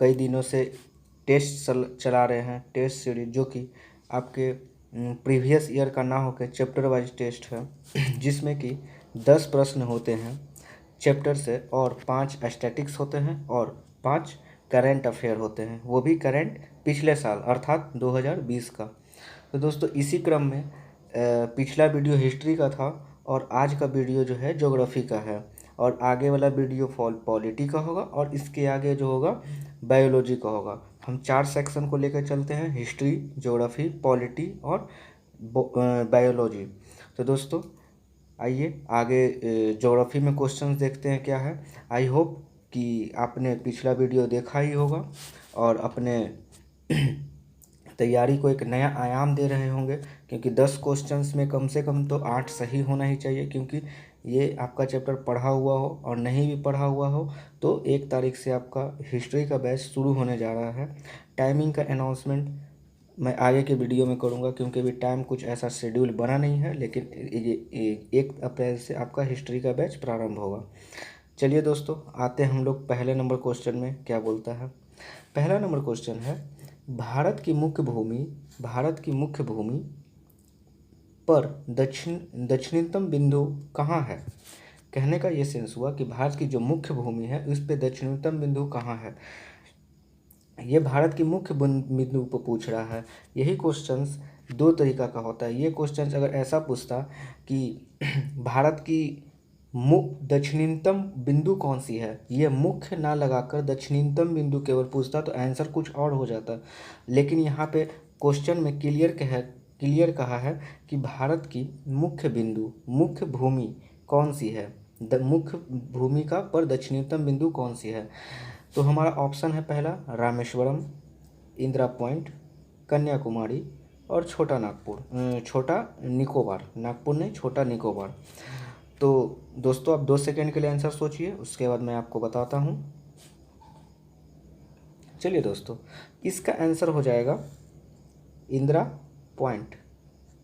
कई दिनों से टेस्ट चला रहे हैं, टेस्ट सीरीज, जो कि आपके प्रीवियस ईयर का ना होकर चैप्टर वाइज टेस्ट है, जिसमें कि 10 प्रश्न होते हैं चैप्टर से और 5 स्टैटिक्स होते हैं और 5 करंट अफेयर होते हैं, वो भी करंट पिछले साल अर्थात 2020 का। तो दोस्तों इसी क्रम में पिछला वीडियो हिस्ट्री का था और आज का वीडियो जो है ज्योग्राफी का है, और आगे वाला वीडियो पॉलिटी का होगा और इसके आगे जो होगा बायोलॉजी का होगा। हम 4 सेक्शन को लेकर चलते हैं, हिस्ट्री, ज्योग्राफी, पॉलिटी और बायोलॉजी। तो दोस्तों आइए आगे ज्योग्राफी में क्वेश्चंस देखते हैं क्या है। आई होप कि आपने पिछला वीडियो देखा ही होगा और अपने तैयारी को एक नया आयाम दे रहे होंगे, क्योंकि 10 क्वेश्चंस में कम से कम तो 8 सही होना ही चाहिए, क्योंकि ये आपका चैप्टर पढ़ा हुआ हो और नहीं भी पढ़ा हुआ हो तो 1 तारीख से आपका हिस्ट्री का बैच शुरू होने जा रहा है। टाइमिंग का अनाउंसमेंट मैं आगे के वीडियो में करूंगा, क्योंकि अभी टाइम कुछ ऐसा शेड्यूल बना नहीं है, लेकिन ये 1 अप्रैल से आपका हिस्ट्री का बैच प्रारंभ होगा। चलिए दोस्तों आते हैं हम लोग पहले नंबर क्वेश्चन में, क्या बोलता है। पहला नंबर क्वेश्चन है, भारत की मुख्य भूमि पर दक्षिणतम बिंदु कहाँ है। कहने का ये सेंस हुआ कि भारत की जो मुख्य भूमि है उस पे दक्षिणतम बिंदु कहाँ है। ये भारत की मुख्य बिंदु पर पूछ रहा है। यही क्वेश्चंस 2 तरीका का होता है। ये क्वेश्चंस अगर ऐसा पूछता कि भारत की दक्षिणतम बिंदु कौन सी है, ये मुख्य ना लगाकर दक्षिणतम बिंदु केवल पूछता तो आंसर कुछ और हो जाता, लेकिन यहाँ पे क्वेश्चन में क्लियर कहा है कि भारत की मुख्य भूमि कौन सी है, मुख्य भूमिका पर दक्षिणतम बिंदु कौन सी है। तो हमारा ऑप्शन है पहला रामेश्वरम, इंदिरा पॉइंट, कन्याकुमारी और छोटा निकोबार। नागपुर नहीं, छोटा निकोबार। तो दोस्तों आप 2 सेकंड के लिए आंसर सोचिए, उसके बाद मैं आपको बताता हूँ। चलिए दोस्तों, इसका आंसर हो जाएगा इंदिरा पॉइंट।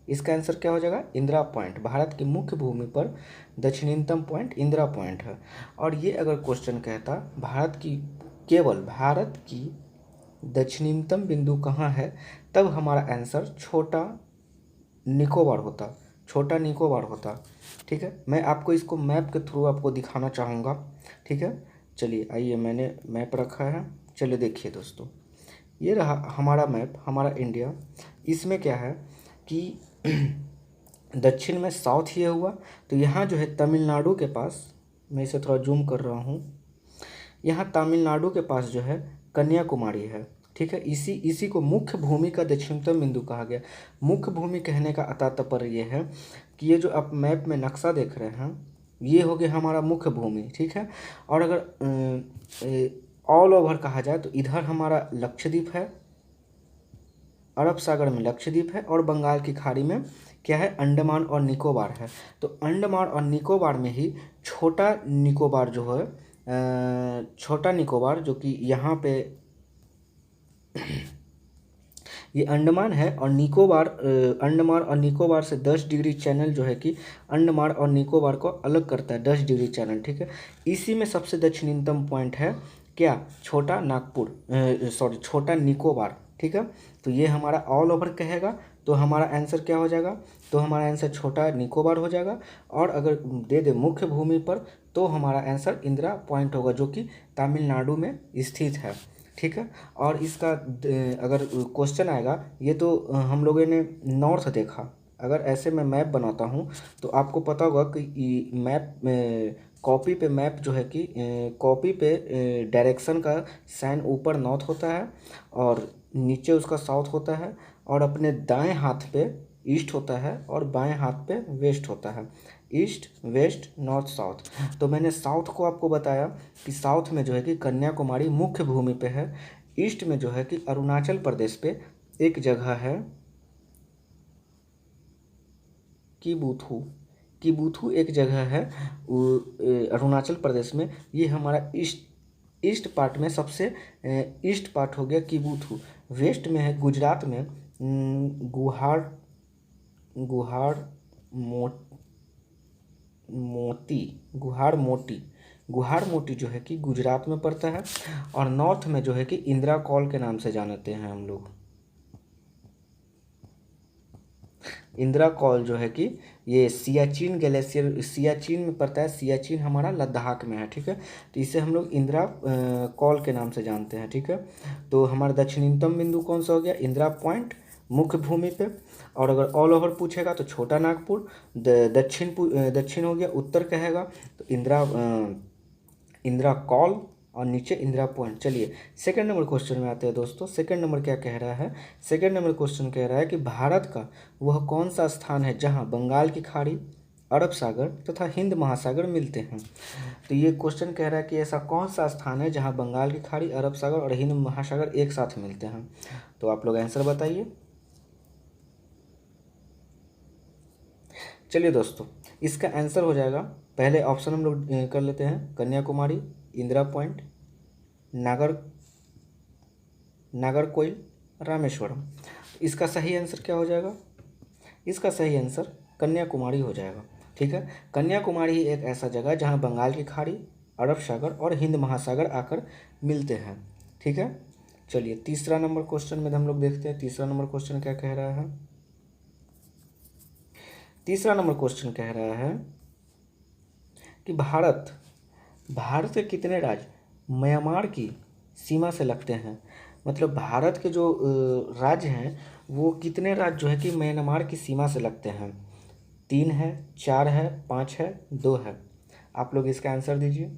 इसका आंसर क्या हो जाएगा, इंदिरा पॉइंट। भारत की मुख्य भूमि पर दक्षिणतम पॉइंट इंदिरा पॉइंट है। और ये अगर क्वेश्चन कहता केवल भारत की दक्षिणतम बिंदु कहाँ है, तब हमारा आंसर छोटा निकोबार होता। ठीक है, मैं आपको इसको मैप के थ्रू आपको दिखाना चाहूँगा। ठीक है, चलिए आइए, मैंने मैप रखा है। चलिए देखिए दोस्तों, ये रहा हमारा मैप, हमारा इंडिया। इसमें क्या है कि दक्षिण में साउथ ये हुआ, तो यहाँ जो है तमिलनाडु के पास, मैं इसे थोड़ा जूम कर रहा हूँ, यहाँ तमिलनाडु के पास जो है कन्याकुमारी है। ठीक है, इसी को मुख्य भूमि का दक्षिणतम बिंदु कहा गया। मुख्य भूमि कहने का तात्पर्य ये है कि ये जो आप मैप में नक्शा देख रहे हैं, ये हो गया हमारा मुख्य भूमि। ठीक है, और अगर ऑल ओवर कहा जाए तो इधर हमारा लक्षद्वीप है, अरब सागर में लक्षद्वीप है, और बंगाल की खाड़ी में क्या है, अंडमान और निकोबार है। तो अंडमान और निकोबार में ही छोटा निकोबार जो कि यहाँ पे ये अंडमान है, और अंडमान और निकोबार से 10 डिग्री चैनल जो है कि अंडमान और निकोबार को अलग करता है, 10 डिग्री चैनल। ठीक है, इसी में सबसे दक्षिणतम पॉइंट है क्या, छोटा निकोबार। ठीक है, तो ये हमारा ऑल ओवर कहेगा तो हमारा आंसर क्या हो जाएगा, तो हमारा आंसर छोटा निकोबार हो जाएगा। और अगर दे दे मुख्य भूमि पर तो हमारा आंसर इंदिरा पॉइंट होगा, जो कि तमिलनाडु में स्थित है। ठीक है, और इसका अगर क्वेश्चन आएगा, ये तो हम लोगों ने नॉर्थ देखा। अगर ऐसे मैं मैप बनाता हूँ तो आपको पता होगा कि मैप कॉपी पे मैप जो है कि कॉपी पे डायरेक्शन का साइन ऊपर नॉर्थ होता है और नीचे उसका साउथ होता है, और अपने दाएं हाथ पे ईस्ट होता है और बाएं हाथ पे वेस्ट होता है, ईस्ट वेस्ट नॉर्थ साउथ। तो मैंने साउथ को आपको बताया कि साउथ में जो है कि कन्याकुमारी मुख्य भूमि पे है। ईस्ट में जो है कि अरुणाचल प्रदेश पे एक जगह है किबुथु एक जगह है अरुणाचल प्रदेश में। ये हमारा ईस्ट पार्ट में सबसे ईस्ट पार्ट हो गया किबुथु। वेस्ट में है गुजरात में गुहार मोटी गुहार मोटी जो है कि गुजरात में पड़ता है, और नॉर्थ में जो है कि इंदिरा कॉल के नाम से जानते हैं हम लोग। इंदिरा कॉल जो है कि ये सियाचिन ग्लेशियर, सियाचिन में पड़ता है, सियाचिन हमारा लद्दाख में है, ठीक है। तो इसे हम लोग इंदिरा कॉल के नाम से जानते हैं, ठीक है। तो हमारा दक्षिणतम बिंदु कौन सा हो गया, इंदिरा पॉइंट मुख्य भूमि पे। और अगर ऑल ओवर पूछेगा तो छोटा नागपुर, दक्षिण हो गया, उत्तर कहेगा तो इंदिरा कॉल, और नीचे इंदिरा पॉइंट। चलिए सेकंड नंबर क्वेश्चन में आते हैं दोस्तों। सेकंड नंबर क्या कह रहा है, सेकंड नंबर क्वेश्चन कह रहा है कि भारत का वह कौन सा स्थान है जहां बंगाल की खाड़ी, अरब सागर तथा हिंद महासागर मिलते हैं। तो ये क्वेश्चन कह रहा है कि ऐसा कौन सा स्थान है जहां बंगाल की खाड़ी, अरब सागर और हिंद महासागर एक साथ मिलते हैं। तो आप लोग आंसर बताइए। चलिए दोस्तों, इसका आंसर हो जाएगा, पहले ऑप्शन हम लोग कर लेते हैं, कन्याकुमारी, इंदिरा पॉइंट, नागरकोइल, रामेश्वरम। इसका सही आंसर क्या हो जाएगा, इसका सही आंसर कन्याकुमारी हो जाएगा, ठीक है। कन्याकुमारी ही एक ऐसा जगह है जहाँ बंगाल की खाड़ी, अरब सागर और हिंद महासागर आकर मिलते हैं, ठीक है। चलिए तीसरा नंबर क्वेश्चन में हम लोग देखते हैं, तीसरा नंबर क्वेश्चन क्या कह रहा है। तीसरा नंबर क्वेश्चन कह रहा है कि भारत के कितने राज्य म्यांमार की सीमा से लगते हैं। मतलब भारत के जो राज्य हैं वो कितने राज्य जो है कि म्यांमार की सीमा से लगते हैं। 3 है, 4 है, 5 है, 2 है। आप लोग इसका आंसर दीजिए।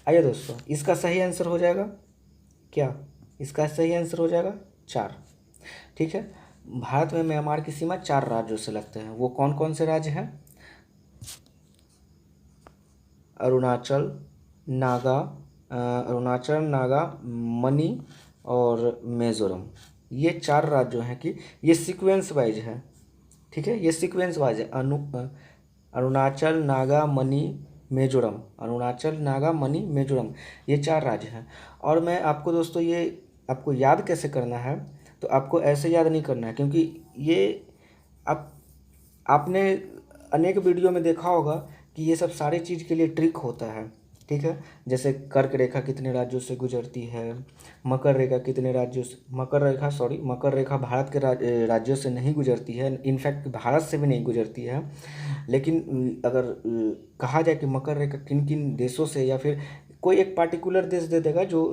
आइए दोस्तों, इसका सही आंसर हो जाएगा क्या, इसका सही आंसर हो जाएगा 4, ठीक है। भारत में म्यांमार की सीमा 4 राज्यों से लगते हैं। वो कौन कौन से राज्य हैं, अरुणाचल, नागा, मणि और मिजोरम। ये 4 राज्य जो हैं कि ये सीक्वेंस वाइज है, ठीक है, ये सीक्वेंस वाइज है। अरुणाचल, नागा, मणि, मिजोरम, अरुणाचल, नागा, मणि, मिजोरम, ये 4 राज्य हैं। और मैं आपको दोस्तों ये आपको याद कैसे करना है, तो आपको ऐसे याद नहीं करना है, क्योंकि ये आपने अनेक वीडियो में देखा होगा कि ये सब सारी चीज़ के लिए ट्रिक होता है, ठीक है। जैसे कर्क रेखा कितने राज्यों से गुजरती है, मकर रेखा कितने राज्यों से, मकर रेखा भारत के राज्यों से नहीं गुजरती है, इनफैक्ट भारत से भी नहीं गुजरती है। लेकिन अगर कहा जाए कि मकर रेखा किन किन देशों से, या फिर कोई एक पार्टिकुलर देश दे देगा जो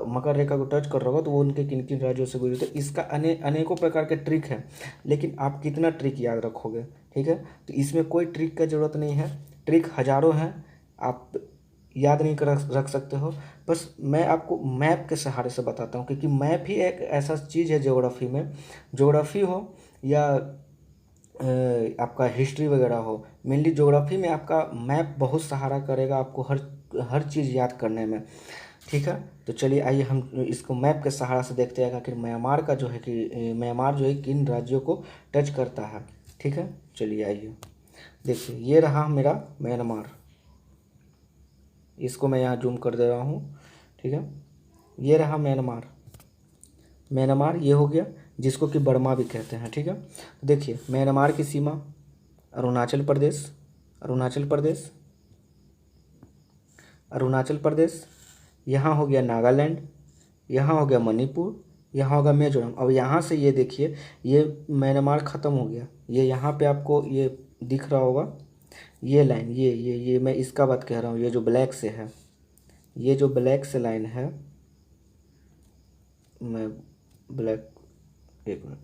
मकर रेखा को टच कर रहा होगा, तो वो उनके किन किन राज्यों से गुजरते, तो इसका अनेकों प्रकार के ट्रिक है। लेकिन आप कितना ट्रिक याद रखोगे, ठीक है। तो इसमें कोई ट्रिक का ज़रूरत नहीं है, ट्रिक हज़ारों हैं, आप याद नहीं कर रख सकते हो। बस मैं आपको मैप के सहारे से बताता हूँ, क्योंकि मैप ही एक ऐसा चीज़ है ज्योग्राफी में, ज्योग्राफी हो या आपका हिस्ट्री वगैरह हो, मेनली ज्योग्राफी में आपका मैप बहुत सहारा करेगा आपको हर चीज़ याद करने में, ठीक है। तो चलिए आइए हम इसको मैप के सहारा से देखते हैं कि आखिर म्यांमार का जो है कि म्यांमार जो है किन राज्यों को टच करता है, ठीक है। चलिए आइए देखिए, ये रहा मेरा म्यांमार, इसको मैं यहाँ जूम कर दे रहा हूँ, ठीक है। ये रहा म्यांमार ये हो गया, जिसको कि बर्मा भी कहते हैं, ठीक है। तो देखिए म्यांमार की सीमा अरुणाचल प्रदेश, यहाँ हो गया नागालैंड, यहाँ हो गया मणिपुर, यहाँ होगा मिजोरम। अब यहाँ से ये देखिए, ये म्यांमार ख़त्म हो गया, ये यहाँ पे आपको ये दिख रहा होगा, ये लाइन, ये मैं इसका बात कह रहा हूँ, ये जो ब्लैक से है, ये जो ब्लैक से लाइन है, मैं ब्लैक, एक मिनट,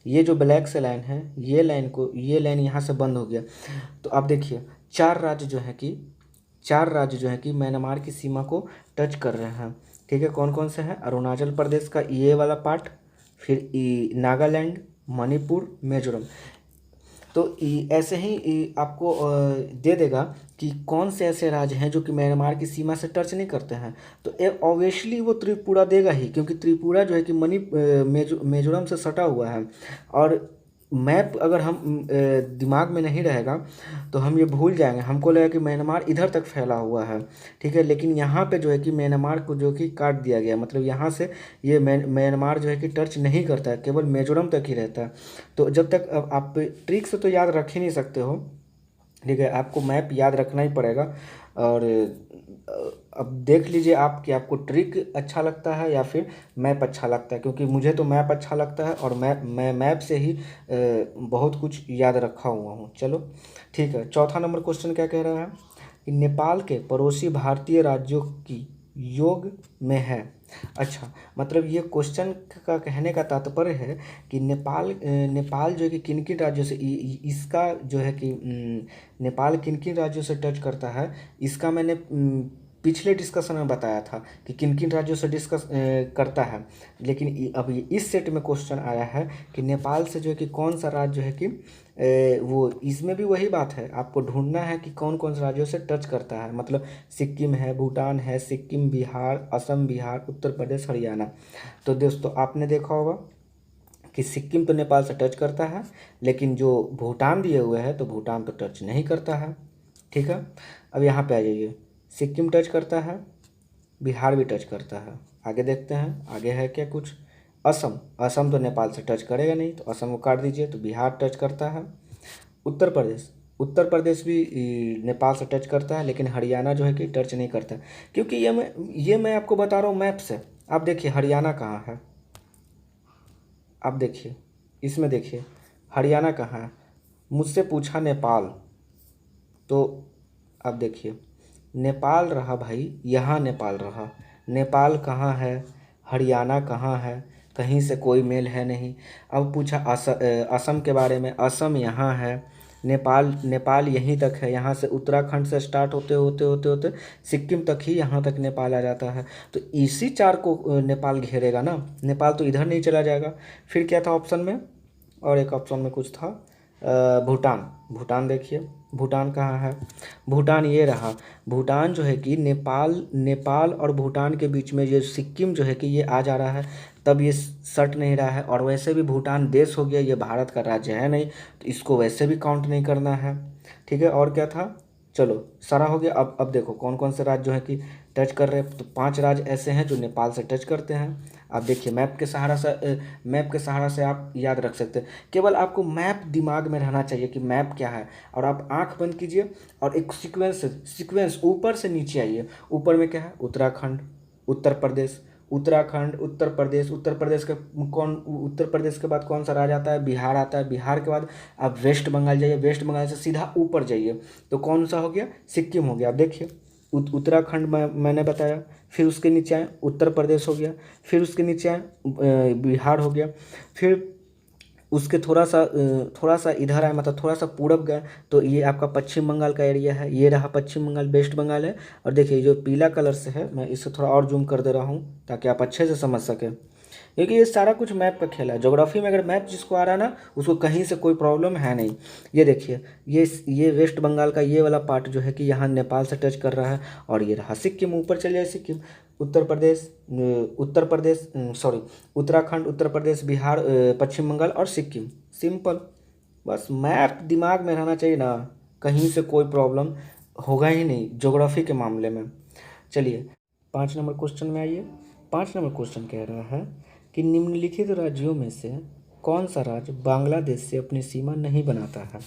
ये जो ब्लैक से लाइन है, ये लाइन यहाँ से बंद हो गया। तो आप देखिए 4 राज्य जो है कि म्यांमार की सीमा को टच कर रहे हैं, ठीक है। कौन कौन से हैं, अरुणाचल प्रदेश का ये वाला पार्ट, फिर नागालैंड, मणिपुर, मिजोरम। तो ऐसे ही आपको दे देगा कि कौन से ऐसे राज्य हैं जो कि म्यांमार की सीमा से टच नहीं करते हैं। तो ऑब्वियसली वो त्रिपुरा देगा ही, क्योंकि त्रिपुरा जो है कि मिजोरम से सटा हुआ है। और मैप अगर हम दिमाग में नहीं रहेगा तो हम ये भूल जाएंगे, हमको लगेगा कि म्यांमार इधर तक फैला हुआ है, ठीक है। लेकिन यहाँ पे जो है कि म्यांमार को जो कि काट दिया गया, मतलब यहाँ से ये म्यांमार जो है कि टच नहीं करता है, केवल मिजोरम तक ही रहता है। तो जब तक आप ट्रिक से तो याद रख ही नहीं सकते हो, ठीक है, आपको मैप याद रखना ही पड़ेगा। और अब देख लीजिए आप कि आपको ट्रिक अच्छा लगता है या फिर मैप अच्छा लगता है, क्योंकि मुझे तो मैप अच्छा लगता है और मैं मैप से ही बहुत कुछ याद रखा हुआ हूँ। चलो ठीक है, चौथा नंबर क्वेश्चन क्या कह रहा है कि नेपाल के पड़ोसी भारतीय राज्यों की योग में है। अच्छा, मतलब ये क्वेश्चन का कहने का तात्पर्य है कि नेपाल जो है कि किन किन राज्यों से इसका जो है कि नेपाल किन किन राज्यों से टच करता है, इसका मैंने पिछले डिस्कशन में बताया था कि किन किन राज्यों से डिस्कस करता है। लेकिन अब इस सेट में क्वेश्चन आया है कि नेपाल से जो है कि कौन सा राज्य जो है कि वो, इसमें भी वही बात है, आपको ढूंढना है कि कौन कौन से राज्यों से टच करता है। मतलब सिक्किम है, भूटान है, सिक्किम, बिहार, असम, बिहार, उत्तर प्रदेश, हरियाणा। तो दोस्तों आपने देखा होगा कि सिक्किम तो नेपाल से टच करता है, लेकिन जो भूटान दिए हुए है तो भूटान तो टच नहीं करता है। ठीक है, अब यहाँ पे आ जाइए, सिक्किम टच करता है, बिहार भी टच करता है। आगे देखते हैं, आगे है क्या कुछ, असम तो नेपाल से टच करेगा नहीं, तो असम को काट दीजिए। तो बिहार टच करता है, उत्तर प्रदेश भी नेपाल से टच करता है, लेकिन हरियाणा जो है कि टच नहीं करता, क्योंकि ये मैं आपको बता रहा हूँ मैप से। आप देखिए हरियाणा कहाँ है, आप देखिए इसमें, देखिए हरियाणा कहाँ है, मुझसे पूछा नेपाल, तो अब देखिए नेपाल रहा भाई, यहाँ नेपाल रहा। नेपाल कहाँ है, हरियाणा कहाँ है, कहीं से कोई मेल है नहीं। अब पूछा असम के बारे में, असम यहाँ है, नेपाल यहीं तक है, यहाँ से उत्तराखंड से स्टार्ट होते होते होते होते सिक्किम तक ही, यहाँ तक नेपाल आ जाता है। तो इसी चार को नेपाल घेरेगा ना, नेपाल तो इधर नहीं चला जाएगा। फिर क्या था ऑप्शन में, और एक ऑप्शन में कुछ था, भूटान देखिए, भूटान कहाँ है, भूटान ये रहा। भूटान जो है कि नेपाल और भूटान के बीच में ये सिक्किम जो है कि ये आ जा रहा है, तब ये सट नहीं रहा है। और वैसे भी भूटान देश हो गया, ये भारत का राज्य है नहीं, तो इसको वैसे भी काउंट नहीं करना है। ठीक है, और क्या था, चलो सारा हो गया। अब देखो कौन कौन से राज्य जो है कि टच कर रहे हैं, तो 5 राज्य ऐसे हैं जो नेपाल से टच करते हैं। आप देखिए मैप के सहारा से आप याद रख सकते हैं। केवल आपको मैप दिमाग में रहना चाहिए कि मैप क्या है, और आप आंख बंद कीजिए और एक सीक्वेंस ऊपर से नीचे आइए। ऊपर में क्या है, उत्तराखंड, उत्तर प्रदेश, उत्तराखंड, उत्तर प्रदेश उत्तर प्रदेश के बाद कौन सा राज्य आता है, बिहार आता है। बिहार के बाद आप वेस्ट बंगाल जाइए, वेस्ट बंगाल से सीधा ऊपर जाइए, तो कौन सा हो गया, सिक्किम हो गया। आप देखिए उत्तराखंड मैंने बताया, फिर उसके नीचे आए उत्तर प्रदेश हो गया, फिर उसके नीचे आए बिहार हो गया, फिर उसके थोड़ा सा इधर आए, मतलब थोड़ा सा पूरब गए, तो ये आपका पश्चिम बंगाल का एरिया है। ये रहा पश्चिम बंगाल, वेस्ट बंगाल है। और देखिए जो पीला कलर से है, मैं इसे थोड़ा और जूम कर दे रहा हूँ ताकि आप अच्छे से समझ सकें, क्योंकि ये सारा कुछ मैप का खेल है। ज्योग्राफी में अगर मैप जिसको आ रहा है ना, उसको कहीं से कोई प्रॉब्लम है नहीं। ये देखिए, ये वेस्ट बंगाल का ये वाला पार्ट जो है कि यहाँ नेपाल से टच कर रहा है। और ये रहा सिक्किम, ऊपर चले जाए सिक्किम, उत्तर प्रदेश सॉरी, उत्तराखंड, उत्तर प्रदेश, बिहार, पश्चिम बंगाल और सिक्किम। सिंपल, बस मैप दिमाग में रहना चाहिए ना, कहीं से कोई प्रॉब्लम होगा ही नहीं ज्योग्राफी के मामले में। चलिए 5 नंबर क्वेश्चन में आइए। 5 नंबर क्वेश्चन कह रहा है कि निम्नलिखित राज्यों में से कौन सा राज्य बांग्लादेश से अपनी सीमा नहीं बनाता है।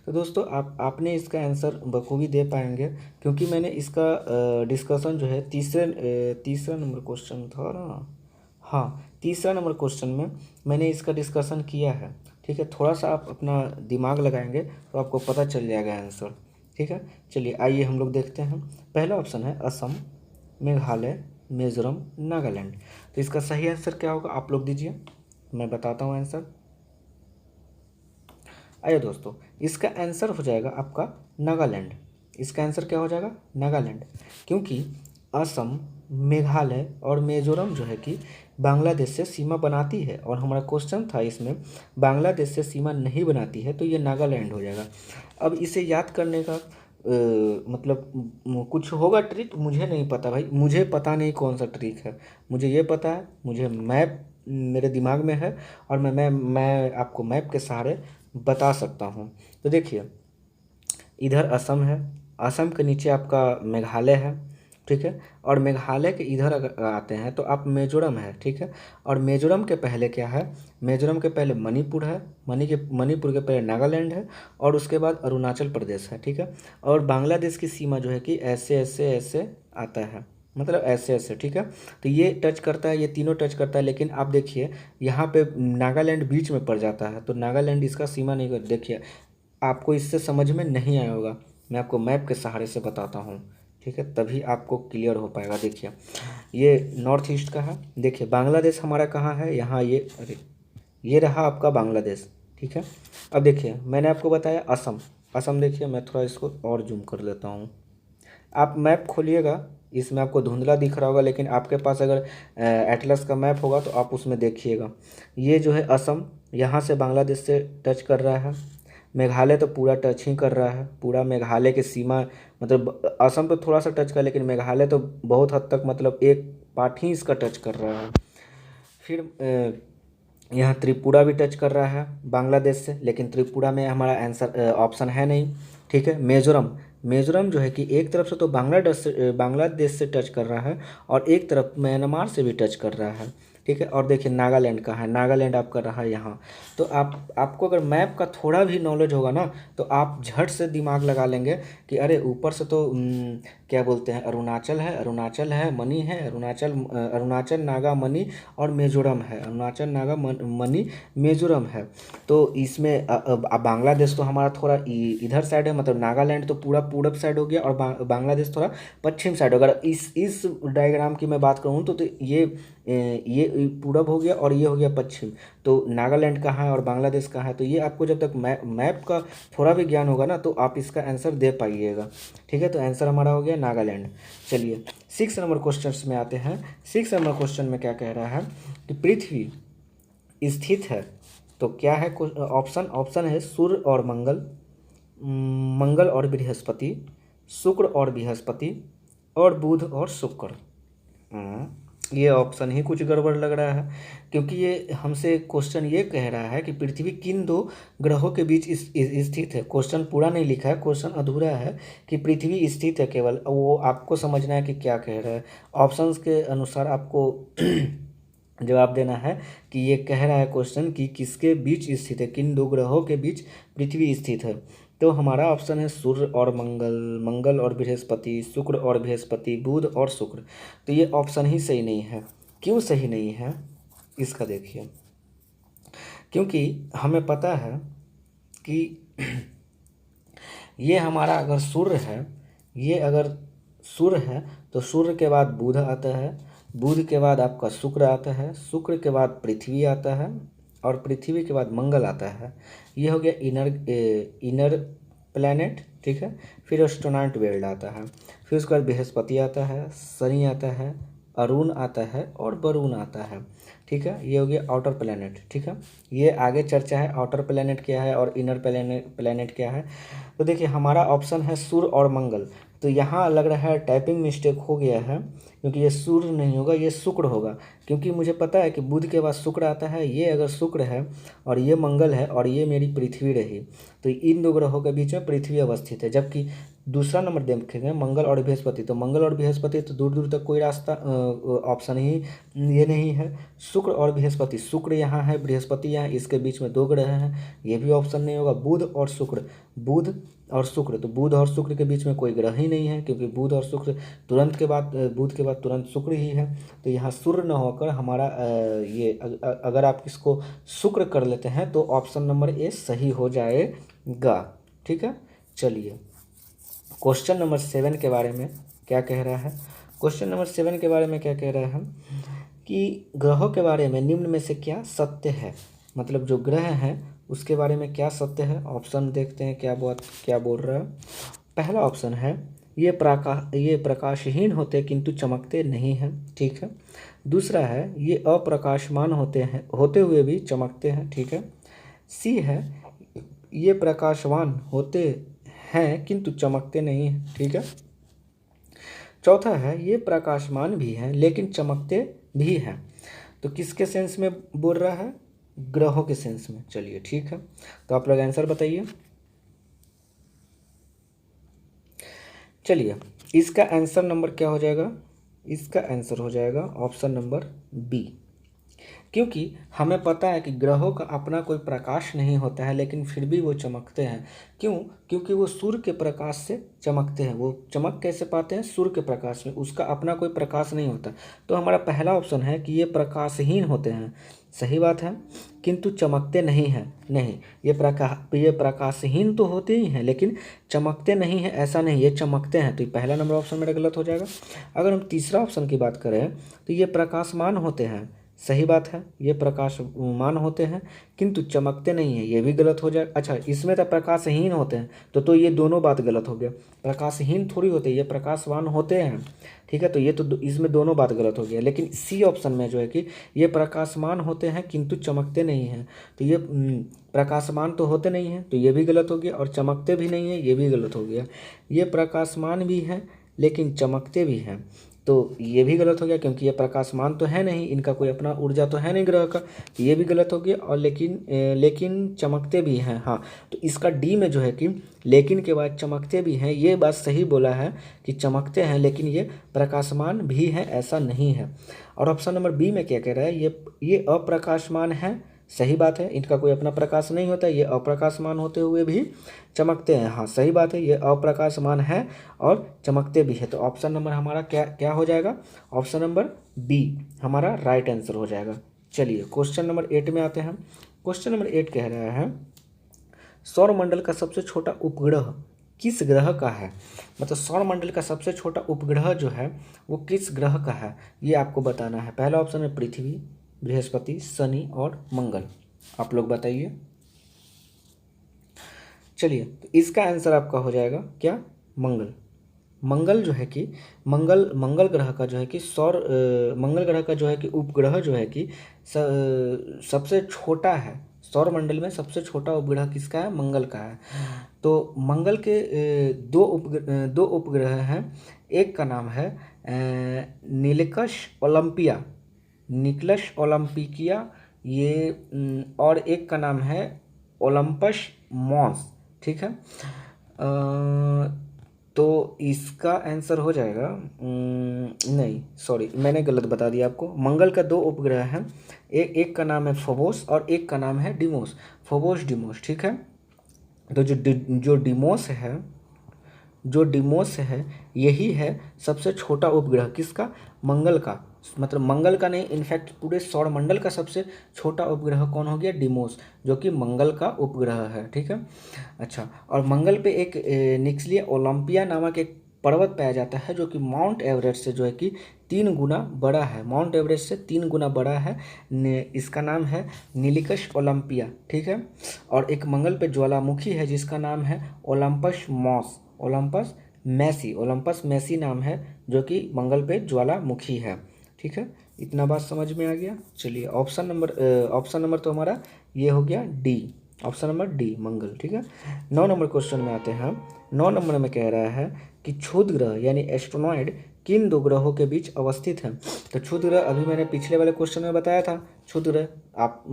तो दोस्तों आपने इसका आंसर बखूबी दे पाएंगे, क्योंकि मैंने इसका डिस्कशन जो है तीसरा नंबर क्वेश्चन था ना, हाँ तीसरा नंबर क्वेश्चन में मैंने इसका डिस्कशन किया है। ठीक है, थोड़ा सा आप अपना दिमाग लगाएंगे तो आपको पता चल जाएगा आंसर। ठीक है, चलिए आइए हम लोग देखते हैं। पहला ऑप्शन है असम, मेघालय, मिजोरम, नागालैंड। तो इसका सही आंसर क्या होगा आप लोग दीजिए, मैं बताता हूँ आंसर। आइए दोस्तों, इसका आंसर हो जाएगा आपका नागालैंड। इसका आंसर क्या हो जाएगा, नागालैंड, क्योंकि असम, मेघालय और मिजोरम जो है कि बांग्लादेश से सीमा बनाती है, और हमारा क्वेश्चन था इसमें बांग्लादेश से सीमा नहीं बनाती है, तो ये नागालैंड हो जाएगा। अब इसे याद करने का मतलब कुछ होगा ट्रिक, मुझे नहीं पता भाई, मुझे पता नहीं कौन सा ट्रिक है। मुझे ये पता है, मुझे मैप मेरे दिमाग में है, और मैं आपको मैप के सहारे बता सकता हूँ। तो देखिए इधर असम है, असम के नीचे आपका मेघालय है, ठीक है। और मेघालय के इधर अगर आते हैं तो आप मिजोरम है, ठीक है। और मिजोरम के पहले क्या है, मिजोरम के पहले मणिपुर है, मणिपुर के पहले नागालैंड है, और उसके बाद अरुणाचल प्रदेश है, ठीक है। और बांग्लादेश की सीमा जो है कि ऐसे ऐसे ऐसे आता है, मतलब ऐसे ऐसे, ठीक है। तो ये टच करता है, ये तीनों टच करता है, लेकिन आप देखिए यहाँ पे नागालैंड बीच में पड़ जाता है, तो नागालैंड इसका सीमा नहीं कर, देखिए आपको इससे समझ में नहीं आया होगा, मैं आपको मैप के सहारे से बताता हूँ, ठीक है, तभी आपको क्लियर हो पाएगा। देखिए ये नॉर्थ ईस्ट का है, देखिए बांग्लादेश हमारा कहाँ है, यहाँ ये, अरे ये रहा आपका बांग्लादेश, ठीक है। अब देखिए मैंने आपको बताया असम, असम देखिए मैं थोड़ा इसको और जूम कर लेता हूँ, आप मैप खोलिएगा, इसमें आपको धुंधला दिख रहा होगा, लेकिन आपके पास अगर एटलस का मैप होगा तो आप उसमें देखिएगा, ये जो है असम यहाँ से बांग्लादेश से टच कर रहा है, मेघालय तो पूरा टच ही कर रहा है, पूरा मेघालय के सीमा, मतलब असम तो थोड़ा सा टच कर, लेकिन मेघालय तो बहुत हद तक, मतलब एक पार्ट ही इसका टच कर रहा है। फिर यहाँ त्रिपुरा भी टच कर रहा है बांग्लादेश से, लेकिन त्रिपुरा में हमारा आंसर ऑप्शन है नहीं, ठीक है। मिजोरम, मिजोरम जो है कि एक तरफ से तो बांग्लादेश से टच कर रहा है, और एक तरफ म्यांमार से भी टच कर रहा है, ठीक है। और देखिए नागालैंड का है, नागालैंड आपका रहा यहाँ। तो आपको अगर मैप का थोड़ा भी नॉलेज होगा ना, तो आप झट से दिमाग लगा लेंगे कि अरे ऊपर से तो क्या बोलते हैं, अरुणाचल है, मणि है, अरुणाचल नागा मणि और मिजोरम है, अरुणाचल नागा मणि मिजोरम है। तो इसमें बांग्लादेश तो हमारा थोड़ा इधर साइड है, मतलब नागालैंड तो पूरा पूरब साइड हो गया, और बांग्लादेश थोड़ा पश्चिम साइड। अगर इस डायग्राम की मैं बात करूँ तो ये पूरब हो गया और ये हो गया पश्चिम, तो नागालैंड कहाँ है और बांग्लादेश कहाँ है, तो ये आपको जब तक मैप का थोड़ा भी ज्ञान होगा ना, तो आप इसका आंसर दे पाइएगा, ठीक है। तो आंसर हमारा हो गया नागालैंड। चलिए 6 नंबर क्वेश्चन में आते हैं। 6 नंबर क्वेश्चन में क्या कह रहा है कि पृथ्वी स्थित है, तो क्या है ऑप्शन, ऑप्शन है सूर्य और मंगल, मंगल और बृहस्पति, शुक्र और बृहस्पति, और बुध और शुक्र। ये ऑप्शन ही कुछ गड़बड़ लग रहा है, क्योंकि ये हमसे क्वेश्चन ये कह रहा है कि पृथ्वी किन दो ग्रहों के बीच स्थित है। क्वेश्चन पूरा नहीं लिखा है, क्वेश्चन अधूरा है कि पृथ्वी स्थित है, केवल वो आपको समझना है कि क्या कह रहा है। ऑप्शंस के अनुसार आपको जवाब देना है कि ये कह रहा है क्वेश्चन कि किसके बीच स्थित है, किन दो ग्रहों के बीच पृथ्वी स्थित है। तो हमारा ऑप्शन है सूर्य और मंगल, मंगल और बृहस्पति, शुक्र और बृहस्पति, बुध और शुक्र। तो ये ऑप्शन ही सही नहीं है। क्यों सही नहीं है इसका देखिए, क्योंकि हमें पता है कि ये हमारा अगर सूर्य है, ये अगर सूर्य है तो सूर्य के बाद बुध आता है, बुध के बाद आपका शुक्र आता है, शुक्र के बाद पृथ्वी आता है, और पृथ्वी के बाद मंगल आता है। ये हो गया इनर प्लैनेट, ठीक है। फिर एस्ट्रोनॉट बेल्ट आता है, फिर उसके बाद बृहस्पति आता है, शनि आता है, अरुण आता है, और वरुण आता है, ठीक है। ये हो गया आउटर प्लैनेट, ठीक है। ये आगे चर्चा है आउटर प्लैनेट क्या है और इनर प्लैनेट क्या है। तो देखिए हमारा ऑप्शन है सूर्य और मंगल। तो यहाँ लग रहा है टाइपिंग मिस्टेक हो गया है, क्योंकि ये सूर्य नहीं होगा, ये शुक्र होगा, क्योंकि मुझे पता है कि बुध के बाद शुक्र आता है। ये अगर शुक्र है और ये मंगल है और ये मेरी पृथ्वी रही, तो इन दो ग्रहों के बीच में पृथ्वी अवस्थित है। जबकि दूसरा नंबर देखेंगे मंगल और बृहस्पति, तो मंगल और बृहस्पति तो दूर दूर तक कोई रास्ता ऑप्शन ही ये नहीं है। शुक्र और बृहस्पति, शुक्र यहाँ है, बृहस्पति यहाँ, इसके बीच में दो ग्रह हैं, ये भी ऑप्शन नहीं होगा। बुध और शुक्र, बुध और शुक्र, तो बुध और शुक्र के बीच में कोई ग्रह ही नहीं है, क्योंकि बुध और शुक्र तुरंत के बाद, बुध के बाद तुरंत शुक्र ही है। तो यहाँ सूर्य न होकर हमारा ये अगर आप इसको शुक्र कर लेते हैं तो ऑप्शन नंबर ए सही हो जाएगा, ठीक है। चलिए क्वेश्चन नंबर 7 के बारे में क्या कह रहा है। क्वेश्चन नंबर 7 के बारे में क्या कह रहा है कि ग्रहों के बारे में निम्न में से क्या सत्य है, मतलब जो ग्रह हैं उसके बारे में क्या सत्य है। ऑप्शन देखते हैं क्या बोल रहा है। पहला ऑप्शन है ये प्रकाशहीन होते किंतु चमकते नहीं हैं, ठीक है। दूसरा है ये अप्रकाशमान होते हुए भी चमकते हैं, ठीक है। सी है ये प्रकाशवान होते हैं किंतु चमकते नहीं हैं, ठीक है। चौथा है ये प्रकाशमान भी हैं लेकिन चमकते भी हैं। तो किसके सेंस में बोल रहा है, ग्रहों के सेंस में। चलिए ठीक है, तो आप लोग आंसर बताइए। चलिए इसका आंसर नंबर क्या हो जाएगा? इसका आंसर हो जाएगा ऑप्शन नंबर बी। क्योंकि हमें पता है कि ग्रहों का अपना कोई प्रकाश नहीं होता है, लेकिन फिर भी वो चमकते हैं। क्यों? क्योंकि वो सूर्य के प्रकाश से चमकते हैं। वो चमक कैसे पाते हैं? सूर्य के प्रकाश में, उसका अपना कोई प्रकाश नहीं होता। तो हमारा पहला ऑप्शन है कि ये प्रकाशहीन होते हैं, सही बात है, किंतु चमकते नहीं हैं। नहीं, ये प्रकाशहीन तो होते ही हैं, लेकिन चमकते नहीं हैं ऐसा नहीं, ये चमकते हैं। तो ये पहला नंबर ऑप्शन मेरा गलत हो जाएगा। अगर हम तीसरा ऑप्शन की बात करें तो ये प्रकाशमान होते हैं, सही बात है, ये प्रकाशमान होते हैं किंतु चमकते नहीं हैं, ये भी गलत हो जाए। अच्छा, इसमें तो प्रकाशहीन होते हैं, तो ये दोनों बात गलत हो गया। प्रकाशहीन थोड़ी होते हैं, ये प्रकाशवान होते हैं, ठीक है। तो ये तो इसमें दोनों बात गलत हो गया। लेकिन सी ऑप्शन में जो है कि ये प्रकाशमान होते हैं किंतु चमकते नहीं हैं, तो ये प्रकाशमान तो होते नहीं हैं, तो ये भी गलत हो गया। और चमकते भी नहीं हैं, ये भी गलत हो गया। ये प्रकाशमान भी हैं लेकिन चमकते भी हैं, तो ये भी गलत हो गया, क्योंकि ये प्रकाशमान तो है नहीं, इनका कोई अपना ऊर्जा तो है नहीं ग्रह का, तो ये भी गलत हो गया। और लेकिन चमकते भी हैं, हाँ। तो इसका डी में जो है कि लेकिन के बाद चमकते भी हैं, ये बात सही बोला है कि चमकते हैं, लेकिन ये प्रकाशमान भी हैं ऐसा नहीं है। और ऑप्शन नंबर बी में क्या कह रहा है? ये अप्रकाशमान है, सही बात है, इनका कोई अपना प्रकाश नहीं होता, ये अप्रकाशमान होते हुए भी चमकते हैं। हाँ, सही बात है, ये अप्रकाशमान है और चमकते भी है। तो ऑप्शन नंबर हमारा क्या क्या हो जाएगा? ऑप्शन नंबर बी हमारा राइट आंसर हो जाएगा। चलिए क्वेश्चन नंबर 8 में आते हैं। क्वेश्चन नंबर 8 कह रहा है सौरमंडल का सबसे छोटा उपग्रह किस ग्रह का है? मतलब सौरमंडल का सबसे छोटा उपग्रह जो है वो किस ग्रह का है, ये आपको बताना है। पहला ऑप्शन है पृथ्वी, बृहस्पति, शनि और मंगल। आप लोग बताइए। चलिए, तो इसका आंसर आपका हो जाएगा क्या? मंगल। मंगल जो है कि मंगल ग्रह का जो है कि मंगल ग्रह का जो है कि उपग्रह जो है कि सबसे छोटा है। सौरमंडल में सबसे छोटा उपग्रह किसका है? मंगल का है। तो मंगल के दो उपग्रह हैं। एक का नाम है निकलस ओलंपिकिया, ये और एक का नाम है ओलंपस मॉन्स, ठीक है। तो इसका आंसर हो जाएगा नहीं, सॉरी, मैंने गलत बता दिया आपको। मंगल का दो उपग्रह हैं, एक का नाम है फोबोस और एक का नाम है डिमोस, फोबोस डिमोस, ठीक है। तो जो डिमोस है यही है सबसे छोटा उपग्रह किसका? मंगल का। मतलब मंगल का नहीं, इनफैक्ट पूरे सौरमंडल का सबसे छोटा उपग्रह कौन हो गया? डिमोस, जो कि मंगल का उपग्रह है, ठीक है। अच्छा, और मंगल पे एक निक्सिया ओलंपिया नामक एक पर्वत पाया जाता है, जो कि माउंट एवरेस्ट से जो है कि 3 गुना बड़ा है। माउंट एवरेस्ट से 3 गुना बड़ा है। इसका नाम है निकलस ओलंपिया, ठीक है। और एक मंगल पे ज्वालामुखी है जिसका नाम है ओलंपस मैसी नाम है, जो कि मंगल पे ज्वालामुखी है, ठीक है। इतना बात समझ में आ गया। चलिए ऑप्शन नंबर तो हमारा ये हो गया डी, ऑप्शन नंबर डी मंगल, ठीक है। 9 नंबर क्वेश्चन में आते हैं। 9 नंबर में कह रहा है कि क्षुद्र ग्रह यानी एस्ट्रोनॉइड किन दो ग्रहों के बीच अवस्थित है? तो क्षुद्र ग्रह अभी मैंने पिछले वाले क्वेश्चन में बताया था। क्षुद्र ग्रह आप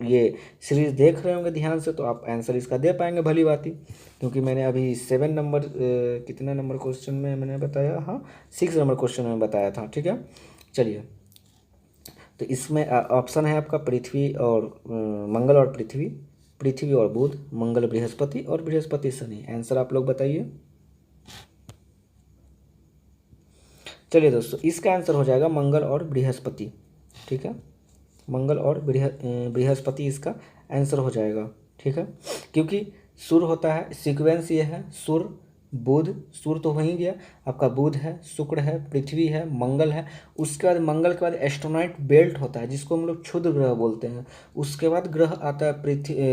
ये सीरीज देख रहे होंगे ध्यान से, तो आप आंसर इसका दे पाएंगे भली बात, क्योंकि मैंने अभी 7 नंबर कितना नंबर क्वेश्चन में मैंने बताया? हाँ, 6 नंबर क्वेश्चन में बताया था, ठीक है। चलिए, तो इसमें ऑप्शन है आपका पृथ्वी और मंगल और पृथ्वी और बुध, मंगल बृहस्पति और बृहस्पति शनि। आंसर आप लोग बताइए। चलिए दोस्तों, इसका आंसर हो जाएगा मंगल और बृहस्पति, ठीक है। मंगल और बृहस्पति इसका आंसर हो जाएगा, ठीक है। क्योंकि सूर्य होता है, सीक्वेंस ये है सूर्य बुध, सूर्य तो हो ही गया आपका, बुध है, शुक्र है, पृथ्वी है, मंगल है। उसके बाद मंगल के बाद एस्ट्रोनॉइट बेल्ट होता है जिसको हम लोग क्षुद्र ग्रह बोलते हैं। उसके बाद ग्रह आता है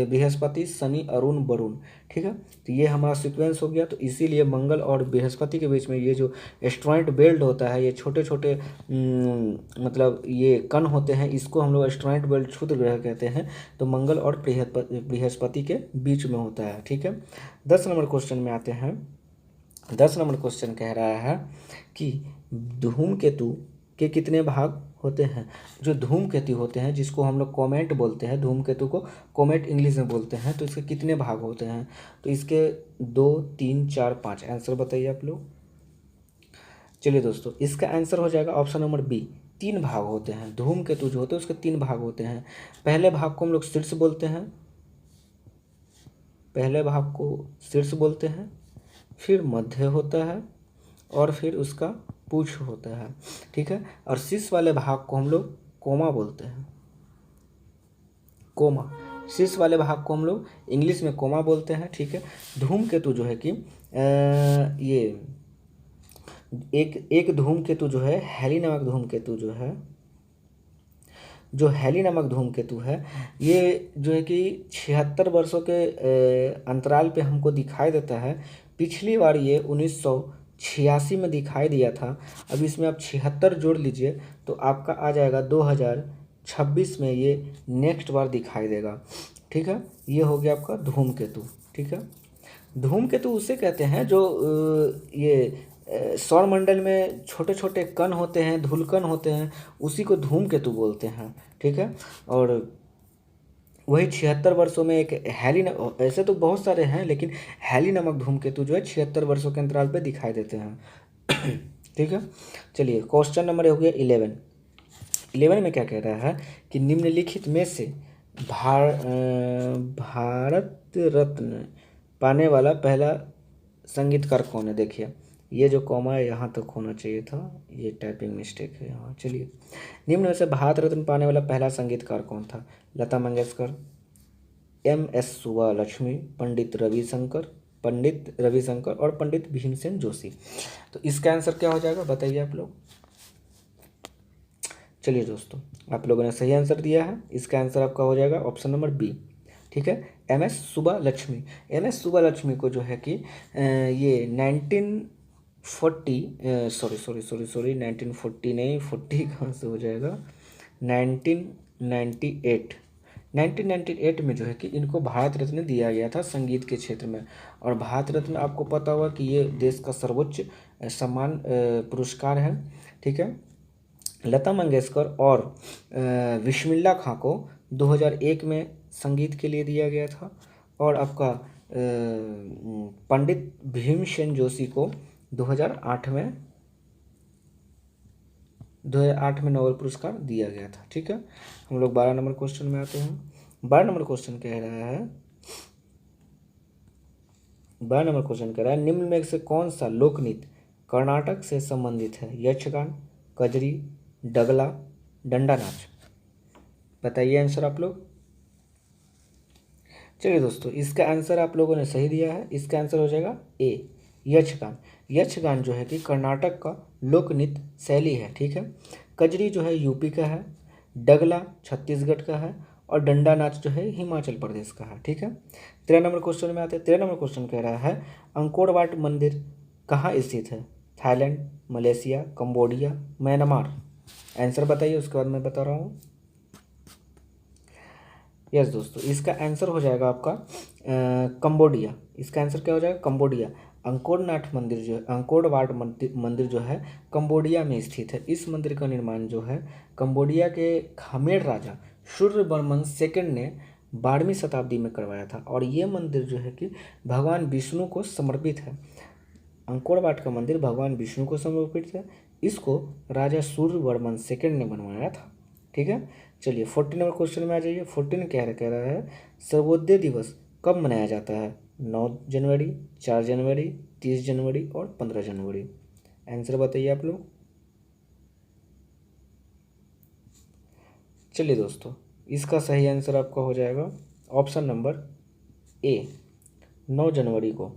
बृहस्पति, शनि, अरुण, वरुण, ठीक है। तो ये हमारा सीक्वेंस हो गया। तो इसीलिए मंगल और बृहस्पति के बीच में ये जो एस्ट्रोनॉइट बेल्ट होता है, ये छोटे छोटे मतलब ये कण होते हैं, इसको हम लोग एस्ट्रोनॉइट बेल्ट क्षुद्र ग्रह कहते हैं। तो मंगल और बृहस्पति के बीच में होता है, ठीक है। 10 नंबर क्वेश्चन में आते हैं। 10 नंबर क्वेश्चन कह रहा है कि धूमकेतु के कितने भाग होते हैं? जो धूमकेतु होते हैं, जिसको हम लोग कॉमेट बोलते हैं, धूमकेतु को कॉमेट इंग्लिश में बोलते हैं, तो इसके कितने भाग होते हैं? तो इसके 2, 3, 4, 5 आंसर बताइए आप लोग। चलिए दोस्तों, इसका आंसर हो जाएगा ऑप्शन नंबर बी। 3 भाग होते हैं धूमकेतु जो होते हैं, उसके 3 भाग होते हैं। पहले भाग को हम लोग शीर्ष बोलते हैं, पहले भाग को शीर्ष बोलते हैं, फिर मध्य होता है और फिर उसका पूछ होता है, ठीक है। और शीर्ष वाले भाग को हम लोग कोमा बोलते हैं, कोमा। शीर्ष वाले भाग को हम लोग इंग्लिश में कोमा बोलते हैं, ठीक है। धूमकेतु जो है कि ये एक धूमकेतु जो है, हैली नामक धूमकेतु जो है, जो हैली नामक धूमकेतु है, ये जो है कि 76 वर्षों के अंतराल पे हमको दिखाई देता है। पिछली बार ये 1986 में दिखाई दिया था। अब इसमें आप 76 जोड़ लीजिए तो आपका आ जाएगा 2026 में ये नेक्स्ट बार दिखाई देगा, ठीक है। ये हो गया आपका धूमकेतु, ठीक है। धूमकेतु उसे कहते हैं जो ये सौरमंडल में छोटे छोटे कण होते हैं, धूलकण होते हैं, उसी को धूमकेतु बोलते हैं, ठीक है। और वही 76 वर्षों में एक ऐसे तो बहुत सारे हैं, लेकिन हैली नामक धूमकेतु जो है 76 वर्षों के अंतराल पे दिखाई देते हैं, ठीक है। चलिए क्वेश्चन नंबर हो गया 11 में क्या कह रहा है कि निम्नलिखित में से भारत रत्न पाने वाला पहला संगीतकार कौन है। देखिए ये जो कॉमा है यहाँ तक होना चाहिए था, ये टाइपिंग मिस्टेक है यहाँ। चलिए, निम्न में से भारत रत्न पाने वाला पहला संगीतकार कौन था। लता मंगेशकर, MS सुब्बालक्ष्मी, पंडित रविशंकर और पंडित भीमसेन जोशी। तो इसका आंसर क्या हो जाएगा बताइए आप लोग। चलिए दोस्तों, आप लोगों ने सही आंसर दिया है। इसका आंसर आपका हो जाएगा ऑप्शन नंबर बी, ठीक है। MS सुब्बालक्ष्मी। MS सुब्बालक्ष्मी को जो है कि ये 1940 नहीं, 40 कहाँ से हो जाएगा, 1998 में जो है कि इनको भारत रत्न दिया गया था संगीत के क्षेत्र में। और भारत रत्न आपको पता होगा कि ये देश का सर्वोच्च सम्मान पुरस्कार है, ठीक है। लता मंगेशकर और बिस्मिल्लाह खां को 2001 में संगीत के लिए दिया गया था। और आपका पंडित भीमसेन जोशी को 2008 में नोबेल पुरस्कार दिया गया था, ठीक है। हम लोग 12 नंबर क्वेश्चन में आते हैं। 12 नंबर क्वेश्चन कह रहा है निम्न में से कौन सा लोक नृत्य कर्नाटक से संबंधित है। यक्षगान, कजरी, डगला, डंडा नाच। बताइए आंसर आप लोग। चलिए दोस्तों, इसका आंसर आप लोगों ने सही दिया है। इसका आंसर हो जाएगा ए, यक्षगान। यक्षगान जो है कि कर्नाटक का लोक नृत्य शैली है, ठीक है। कजरी जो है यूपी का है, डगला छत्तीसगढ़ का है और डंडा नाच जो है हिमाचल प्रदेश का है, ठीक है। 13 नंबर क्वेश्चन में आते हैं। 13 नंबर क्वेश्चन कह रहा है अंकोर वाट मंदिर कहाँ स्थित है। Thailand, Malaysia, Cambodia, Myanmar. Answer बताइए, उसके बाद मैं बता रहा हूँ। यस दोस्तों, इसका आंसर हो जाएगा आपका कंबोडिया। इसका आंसर क्या हो जाएगा, कंबोडिया। अंकोर वाट मंदिर जो है कंबोडिया में स्थित है। इस मंदिर का निर्माण जो है कंबोडिया के खमेर राजा सूर्यवर्मन सेकंड ने 12वीं शताब्दी में करवाया था। और ये मंदिर जो है कि भगवान विष्णु को समर्पित है। अंकोर वाट का मंदिर भगवान विष्णु को समर्पित है। इसको राजा सूर्यवर्मन सेकंड ने बनवाया था, ठीक है। चलिए 14 नंबर क्वेश्चन में आ जाइए। 14 कह रहा है सर्वोदय दिवस कब मनाया जाता है। 9 जनवरी, 4 जनवरी, 30 जनवरी और 15 जनवरी। आंसर बताइए आप लोग। चलिए दोस्तों, इसका सही आंसर आपका हो जाएगा ऑप्शन नंबर ए, 9 जनवरी को।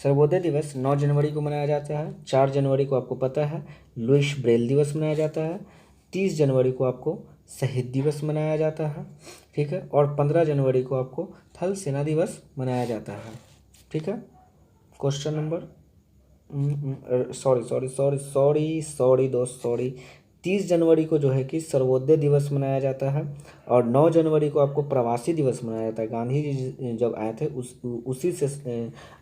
सर्वोदय दिवस 9 जनवरी को मनाया जाता है। 4 जनवरी को आपको पता है लुईस ब्रेल दिवस मनाया जाता है। 30 जनवरी को आपको शहीद दिवस मनाया जाता है, ठीक है। और 15 जनवरी को आपको थल सेना दिवस मनाया जाता है, ठीक है। क्वेश्चन नंबर 30 जनवरी को जो है कि सर्वोदय दिवस मनाया जाता है। और 9 जनवरी को आपको प्रवासी दिवस मनाया जाता है। गांधी जी जब आए थे उसी से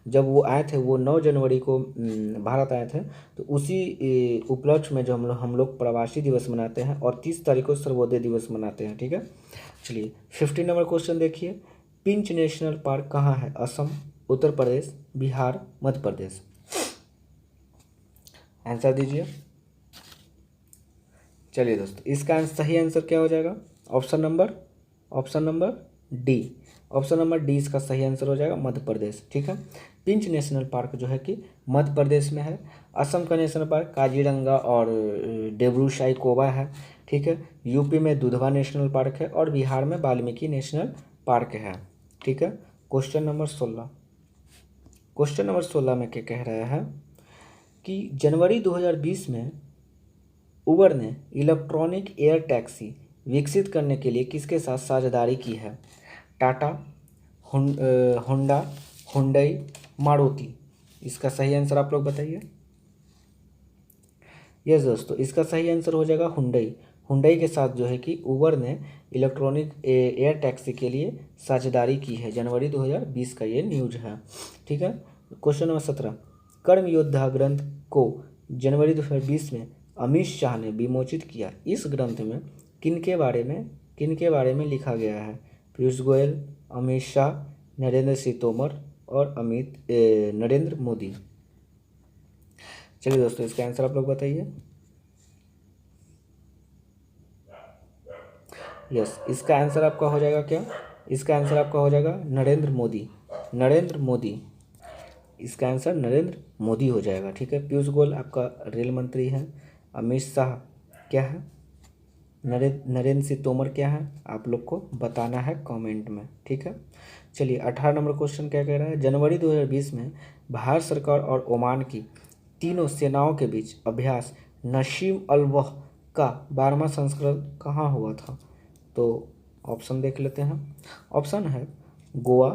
जब वो आए थे, वो 9 जनवरी को भारत आए थे, तो उसी उपलक्ष्य में जो हम लोग प्रवासी दिवस मनाते हैं। और 30 तारीख को सर्वोदय दिवस मनाते हैं, ठीक है। चलिए 15 नंबर क्वेश्चन देखिए। पिंच नेशनल पार्क कहाँ है। असम, उत्तर प्रदेश, बिहार, मध्य प्रदेश। आंसर दीजिए। चलिए दोस्तों, इसका सही आंसर क्या हो जाएगा? Option number D. Option number D इसका सही आंसर हो जाएगा, मध्य प्रदेश। ठीक है, पिंच नेशनल पार्क जो है कि मध्य प्रदेश में है। असम का नेशनल पार्क काजीरंगा और डिब्रू साइखोवा है। ठीक है, यूपी में दुधवा नेशनल पार्क है और बिहार में वाल्मीकि नेशनल पार्क है। ठीक है, क्वेश्चन नंबर 16 में क्या कह रहा है कि जनवरी 2020 में उबर ने इलेक्ट्रॉनिक एयर टैक्सी विकसित करने के लिए किसके साथ साझेदारी की है? Tata, Honda, Hyundai, Maruti. इसका सही आंसर आप लोग बताइए। यस दोस्तों, इसका सही आंसर हो जाएगा हुंडई। हुंडई के साथ जो है कि उबर ने इलेक्ट्रॉनिक एयर टैक्सी के लिए साझेदारी की है। जनवरी 2020 का ये न्यूज है। ठीक है, क्वेश्चन नंबर 17, कर्म योद्धा ग्रंथ को जनवरी 2020 में अमित शाह ने विमोचित किया। इस ग्रंथ में किनके बारे में लिखा गया है? पीयूष गोयल, अमित शाह, नरेंद्र सिंह तोमर और नरेंद्र मोदी। चलिए दोस्तों, इसका आंसर आप लोग बताइए। यस, इसका आंसर आपका हो जाएगा क्या? इसका आंसर आपका हो जाएगा नरेंद्र मोदी। इसका आंसर नरेंद्र मोदी हो जाएगा। ठीक है, पीयूष गोयल आपका रेल मंत्री हैं। अमित शाह क्या है? नरेंद्र सिंह तोमर क्या है? आप लोग को बताना है कमेंट में। ठीक है, चलिए 18 नंबर क्वेश्चन क्या कह रहा है? जनवरी 2020 में भारत सरकार और ओमान की तीनों सेनाओं के बीच अभ्यास नसीम अल वह का 12वां संस्करण कहाँ हुआ था? तो ऑप्शन देख लेते हैं। ऑप्शन है गोवा,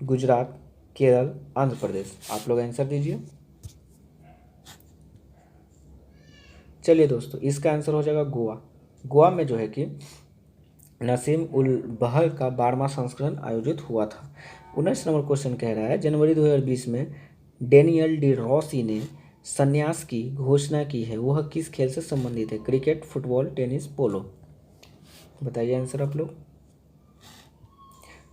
गुजरात, केरल, आंध्र प्रदेश। आप लोग आंसर दीजिए। चलिए दोस्तों, इसका आंसर हो जाएगा गोवा। गोवा में जो है कि नसीम उल बहर का 12वां संस्करण आयोजित हुआ था। 19 नंबर क्वेश्चन कह रहा है जनवरी 2020 में डेनियल डी रॉसी ने संन्यास की घोषणा की है, वह किस खेल से संबंधित है? क्रिकेट, फुटबॉल, टेनिस, पोलो। बताइए आंसर आप लोग।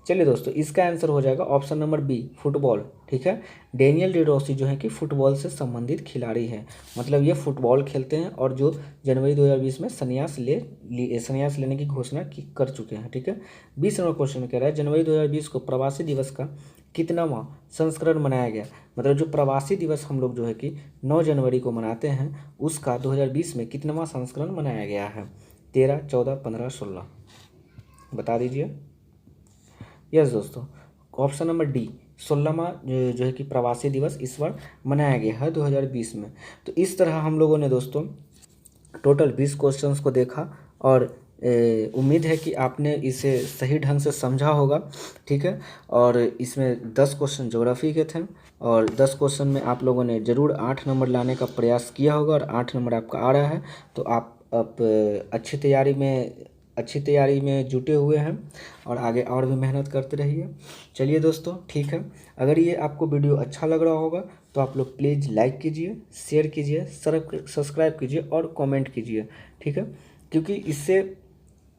चलिए दोस्तों, इसका आंसर हो जाएगा ऑप्शन नंबर बी, फुटबॉल। ठीक है, डेनियल डी रॉसी जो है कि फुटबॉल से संबंधित खिलाड़ी हैं। मतलब ये फुटबॉल खेलते हैं और जो जनवरी 2020 में संन्यास लेने की घोषणा कर चुके हैं। ठीक है, 20 नंबर क्वेश्चन कह रहा है जनवरी 2020 को प्रवासी दिवस का कितनावां संस्करण मनाया गया? मतलब जो प्रवासी दिवस हम लोग जो है कि 9 जनवरी को मनाते हैं, उसका 2020 में कितनावां संस्करण मनाया गया है? 13, 14, 15, 16। बता दीजिए। यस दोस्तों, ऑप्शन नंबर डी, 16वां जो है कि प्रवासी दिवस इस बार मनाया गया है 2020 में। तो इस तरह हम लोगों ने दोस्तों टोटल 20 क्वेश्चंस को देखा और उम्मीद है कि आपने इसे सही ढंग से समझा होगा। ठीक है, और इसमें 10 क्वेश्चन ज्योग्राफी के थे और 10 क्वेश्चन में आप लोगों ने ज़रूर 8 नंबर लाने का प्रयास किया होगा और 8 नंबर आपका आ रहा है। तो आप अच्छी तैयारी में जुटे हुए हैं और आगे और भी मेहनत करते रहिए। चलिए दोस्तों, ठीक है, अगर ये आपको वीडियो अच्छा लग रहा होगा तो आप लोग प्लीज़ लाइक कीजिए, शेयर कीजिए, सब्सक्राइब कीजिए और कमेंट कीजिए। ठीक है, क्योंकि इससे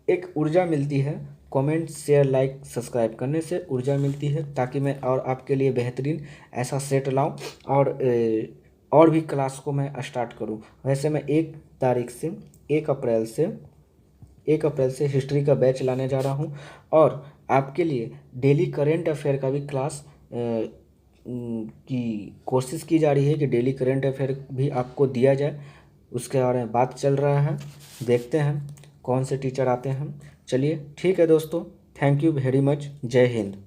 एक ऊर्जा मिलती है। कमेंट, शेयर, लाइक, सब्सक्राइब करने से ऊर्जा मिलती है ताकि मैं और आपके लिए बेहतरीन ऐसा सेट लाऊं और भी क्लास को मैं स्टार्ट करूं। वैसे मैं 1 अप्रैल से हिस्ट्री का बैच लाने जा रहा हूं और आपके लिए डेली करेंट अफेयर का भी क्लास की कोशिश की जा रही है कि डेली करेंट अफेयर भी आपको दिया जाए। उसके बारे में बात चल रहा है, देखते हैं कौन से टीचर आते हैं। चलिए ठीक है दोस्तों, थैंक यू वेरी मच। जय हिंद।